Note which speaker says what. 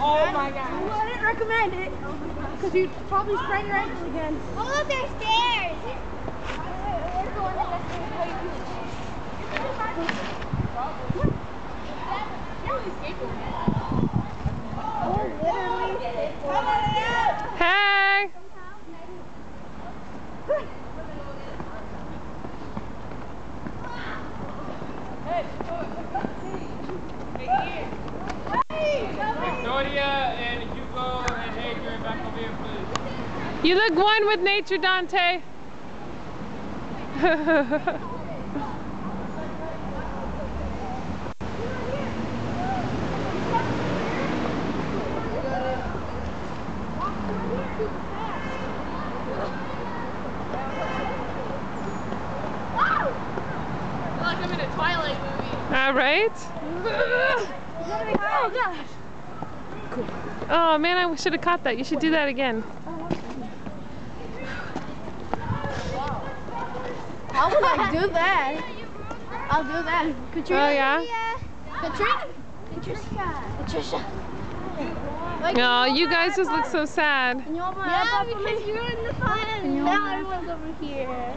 Speaker 1: Oh my God.
Speaker 2: Well, I didn't recommend it because you'd probably sprain your ankle again.
Speaker 3: Oh, look, there's stairs. We're going to
Speaker 4: Hey!
Speaker 1: Victoria and Hugo and Adrian back over here, please.
Speaker 4: You look one with nature, Dante.
Speaker 3: Like I'm in a Twilight movie.
Speaker 4: All right.
Speaker 2: Oh gosh.
Speaker 4: Cool. Oh man, I should have caught that. You should do that again.
Speaker 2: I would like do that. I'll do that. Katrina.
Speaker 4: Oh yeah.
Speaker 2: Patricia.
Speaker 4: Oh, you guys just look so sad.
Speaker 2: And you want my
Speaker 3: Yeah, because you're in the fun and now everyone's over here.